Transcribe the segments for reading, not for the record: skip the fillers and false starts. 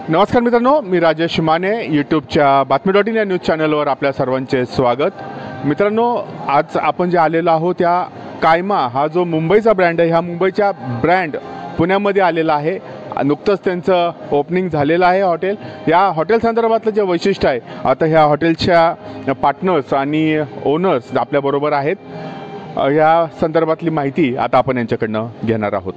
नमस्कार मित्रांनो, मी राजेश माने यूट्यूबच्या बातमी.in या न्यूज चॅनलवर आपल्या सर्वांचे स्वागत। मित्रांनो, आज आपण जे आलेलो आहोत त्या कायमा हा जो मुंबईचा ब्रँड आहे, ह्या मुंबईच्या ब्रँड पुण्यामध्ये आलेला आहे। नुकतंच त्यांचं ओपनिंग झालेलं आहे हॉटेल। या हॉटेल संदर्भातलं जे वैशिष्ट्य आहे, आता ह्या हॉटेलच्या पार्टनर्स आणि ओनर्स आपल्याबरोबर आहेत। या संदर्भातली माहिती आता आपण यांच्याकडनं घेणार आहोत।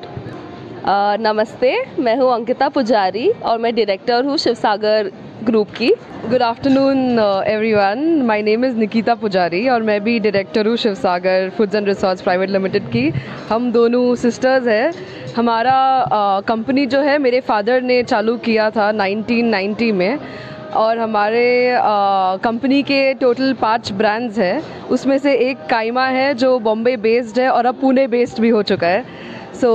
नमस्ते, मैं हूँ अंकिता पुजारी और मैं डायरेक्टर हूँ शिवसागर ग्रुप की। Good afternoon everyone, my name is Nikita Pujari और मैं भी डायरेक्टर हूँ Shivsagar foods and resorts private limited की। हम दोनों सिस्टर्स हैं। हमारा कंपनी जो है मेरे फादर ने चालू किया था 1990 में और हमारे कंपनी के टोटल 5 ब्रांड्स हैं, उसमें से एक कायमा है जो बॉम्बे बेस्ड है और अब पुणे बेस्ड भी हो चुका है। So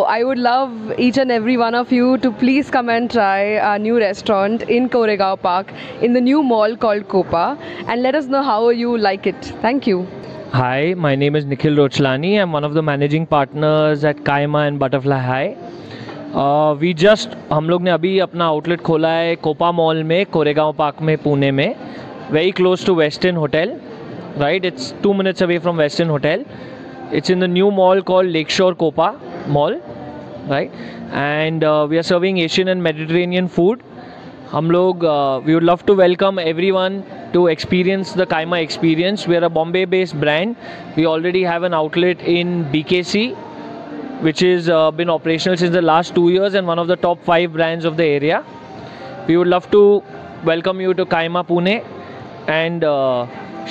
I would love each and every one of you to please come and try our new restaurant in Koregaon Park in the new mall called Copa and let us know how you like it. Thank you. Hi, my name is Nikhil Rochlani. I'm one of the managing partners at Kaima and Butterfly High. हम लोग ने अभी अपना outlet खोला है Copa mall में, Koregaon park में, पुणे में, very close to western hotel, right? It's 2 minutes away from Western Hotel. It's in the new mall called Lakeshore Copa Mall, right? And we are serving Asian and Mediterranean food. हम लोग we would love to welcome everyone to experience the Kaima experience. We are a Bombay-based brand. We already have an outlet in BKC, which is been operational since the last 2 years and one of the top 5 brands of the area. We would love to welcome you to Kaima Pune and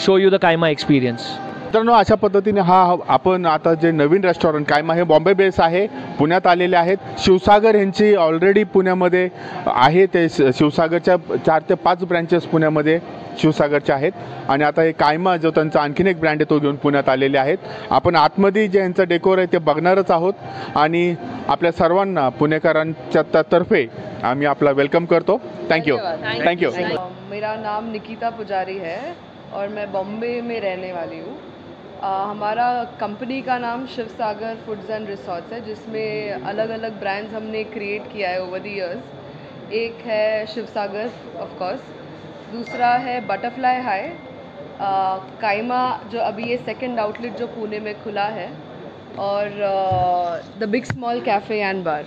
show you the Kaima experience. मित्रांनो, अशा पद्धतीने हा आपण आता जे नवीन restaurant कायमा हे Bombay base आहे, पुण्यात आलेले आहेत। शिवसागर यांची ऑलरेडी पुण्यामध्ये आहे, ते शिवसागरच्या 4 ते 5 ब्रँचेस पुण्यामध्ये शिवसागरच्या आहेत आणि आता हे कायमा जो त्यांचा आणखीन एक ब्रँड आहे तो घेऊन पुण्यात आलेले आहेत। आपण आतमध्ये जे यांचं डेकोर आहे ते बघणारच आहोत आणि आपल्या सर्वांना पुणेकरांच्या तर्फे आम्ही आपला वेलकम करतो। थँक्यू। थँक्यू। मेरा नाम निकिता पुजारी है और मैं बॉम्बे में रहने वाली हूँ। हमारा कंपनी का नाम शिवसागर फूड्स एंड रिसोर्ट्स है, जिसमें अलग अलग ब्रांड्स हमने क्रिएट किया है ओवर द इयर्स। एक है शिवसागर ऑफ कोर्स, दूसरा है बटरफ्लाई हाई, कायमा जो अभी ये सेकंड आउटलेट जो पुणे में खुला है, और the big small cafe and bar.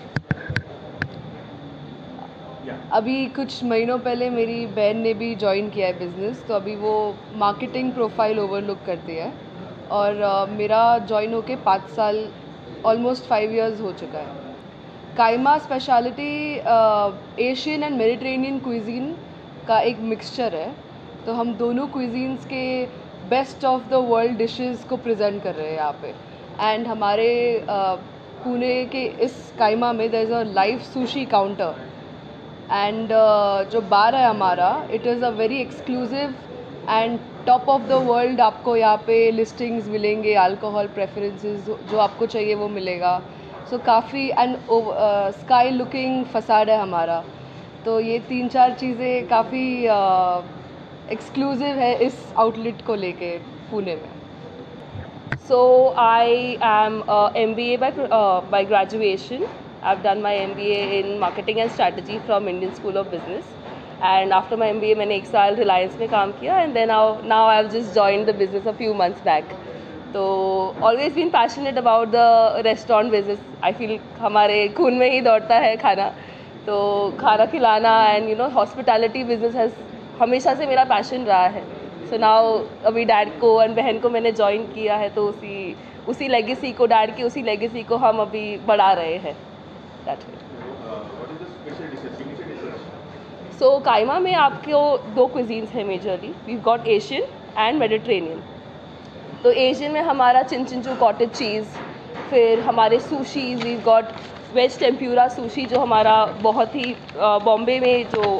अभी कुछ महीनों पहले मेरी बहन ने भी ज्वाइन किया है बिज़नेस, तो अभी वो मार्केटिंग प्रोफाइल ओवरलुक करती है और मेरा ज्वाइन होके 5 साल, ऑलमोस्ट 5 years हो चुका है। कायमा speciality Asian and Mediterranean cuisine का एक मिक्सचर है, तो हम दोनों क्विजीन्स के best of the world dishes को प्रेजेंट कर रहे हैं यहाँ पे। एंड हमारे पुणे के इस कायमा में there is a live sushi counter and जो बार है हमारा, it is a very exclusive and top of the world. आपको यहाँ पे लिस्टिंग्स मिलेंगे, अल्कोहल प्रेफरेंसेस जो आपको चाहिए वो मिलेगा। सो काफ़ी एंड स्काई लुकिंग फसाड है हमारा। तो ये 3-4 चीज़ें काफ़ी एक्सक्लूसिव है इस आउटलेट को लेके पुणे में। So I am MBA by graduation. I've done my MBA in marketing and strategy from Indian School of Business. And after my MBA मैंने 1 साल रिलायंस में काम किया and then now I've just joined the business a few months back. तो always been passionate about the restaurant business. I feel हमारे खून में ही दौड़ता है खाना, तो खाना खिलाना and you know hospitality business has हमेशा से मेरा पैशन रहा है। So now अभी डैड को और बहन को मैंने ज्वाइन किया है, तो उसी लेगेसी को, डैड की उसी लेगेसी को हम अभी बढ़ा रहे हैं। सो कायमा में आपको 2 क्विजीन्स हैं majorly. We got Asian and Mediterranean. तो एशियन में हमारा चिनचिंचू कॉटेज चीज़, फिर हमारे sushis, we got veg tempura sushi जो हमारा बहुत ही बॉम्बे में जो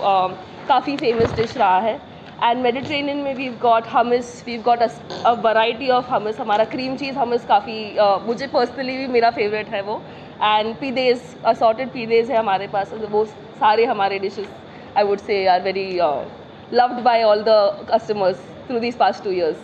काफ़ी फेमस डिश रहा है। एंड मेडिटेरेनियन में we got hummus, we got a variety of hummus. हमारा क्रीम चीज़ हमस काफ़ी मुझे पर्सनली भी मेरा फेवरेट है वो। एंड पीदेज, असॉर्टेड पीदेज है हमारे पास। वो सारे हमारे dishes I would say are very loved by all the customers through these past 2 years.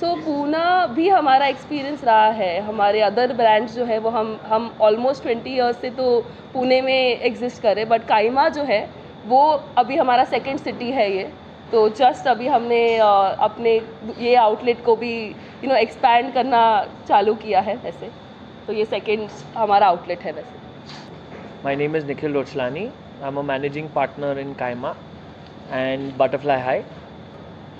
So Poona भी हमारा एक्सपीरियंस रहा है। हमारे अदर ब्रांड्स जो है वो हम ऑलमोस्ट 20 years से तो पुणे में एग्जिस्ट कर रहे, बट कायमा जो है वो अभी हमारा सेकंड सिटी है ये, तो जस्ट अभी हमने अपने ये आउटलेट को भी एक्सपैंड करना चालू किया है वैसे, तो ये सेकंड हमारा आउटलेट है वैसे। My name is Nikhil Rochlani. I'm a managing partner in Kaima and Butterfly High.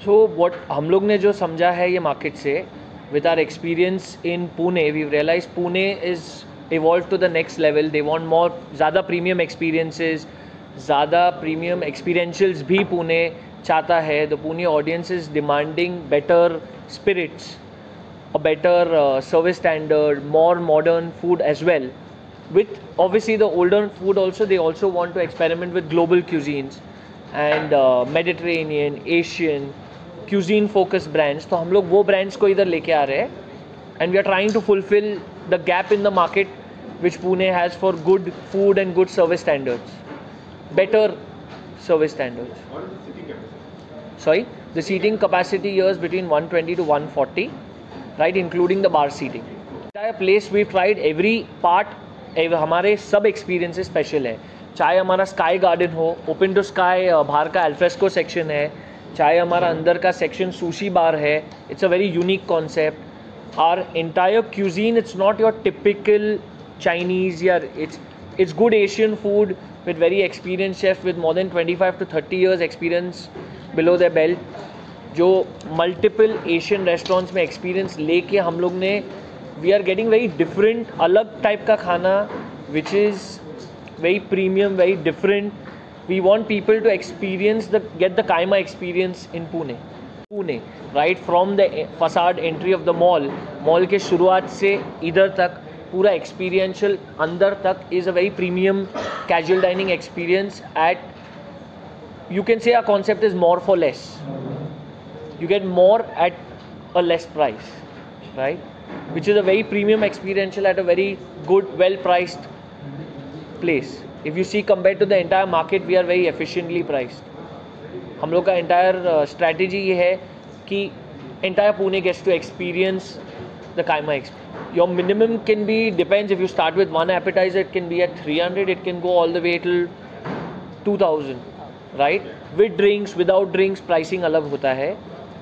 So what हम लोग ने जो समझा है ये मार्केट से, with our experience in Pune, we've realized Pune is evolved to the next level. They want more, ज़्यादा premium experiences, ज़्यादा premium experientials भी Pune चाहता है. The Pune audience is demanding better spirits, a better service standard, more modern food as well. With obviously the older food also, they also want to experiment with global cuisines and Mediterranean, Asian cuisine focused brands. तो हम लोग वो brands को इधर लेके आ रहे हैं, and we are trying to fulfill the gap in the market which Pune has for good food and good service standards, better service standards. Sorry, the seating capacity here is between 120 to 140, right, including the bar seating. Entire place we've tried every part. हमारे सब experiences special है, चाहे हमारा sky garden हो, open to sky बाहर का alfresco section है, चाहे हमारा अंदर का सेक्शन सुशी बार है. It's a very unique concept. Our entire cuisine, it's not your typical Chinese या it's good Asian food with very experienced chef with more than 25 to 30 years experience below their belt, जो multiple Asian restaurants में experience लेके हम लोग ने we are getting very different, अलग type का खाना which is very premium, very different. We want people to experience get the Kaima experience in Pune, right from the facade entry of the mall के शुरुआत से इधर तक पूरा experiential अंदर तक is a very premium casual dining experience at, you can say our concept is more for less. You get more at a less price, right? Which is a very premium experiential at a very good, well priced place. If you see compared to the entire market, we are very efficiently priced. हम लोग का entire strategy ये है कि entire Pune gets to experience the Kaima experience. Your minimum can be, depends, if you start with one appetizer, it can be at 300, it can go all the way till 2000, right? With drinks, without drinks, pricing अलग होता है.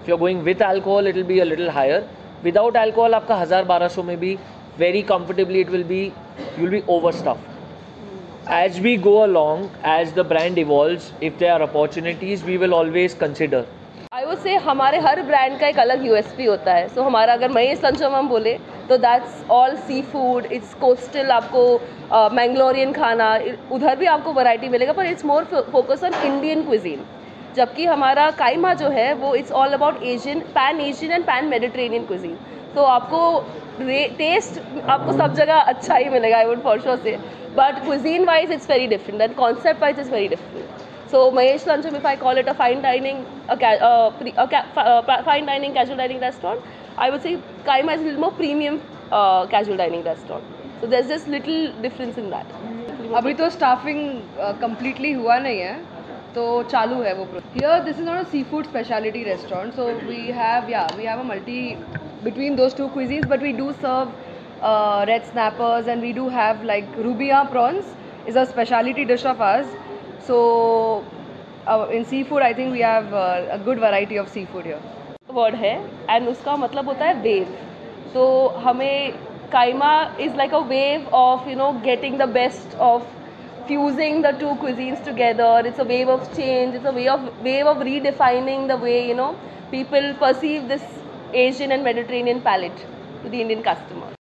If you're going with alcohol, it will be a little higher. Without alcohol, आपका 1000-1200 में भी very comfortably it will be, you will be overstuffed. As we go along, as the brand evolves, if there are opportunities, we will always consider. I would say हमारे हर brand का एक अलग USP होता है. So हमारा अगर महेश लंचम हम बोले तो that's all seafood, it's coastal, आपको मैंगलोरियन खाना, उधर भी आपको वैरायटी मिलेगा, पर it's more focus on Indian cuisine. जबकि हमारा काइमा जो है वो it's all about Asian, pan Asian and pan Mediterranean cuisine. तो आपको टेस्ट आपको सब जगह अच्छा ही मिलेगा, I would for sure say. But cuisine wise it's very different and concept wise it's very different. So Mahesh Luncham, if I call it a fine dining, fine dining casual dining restaurant, I would say Kaima is a little more premium casual dining restaurant. So there's just little difference in that. अभी तो staffing completely हुआ नहीं है, तो चालू है वो. Here this is not a seafood specialty restaurant, so we have a multi between those two cuisines, but we do serve red snappers and we do have like rubia prawns is a specialty dish of ours. So in seafood I think we have a good variety of seafood here. Word है and उसका मतलब होता है wave. तो हमें Kaima is like a wave of getting the best of fusing the two cuisines together. It's a wave of change. It's a way of redefining the way people perceive this Asian and Mediterranean palate to the Indian customer.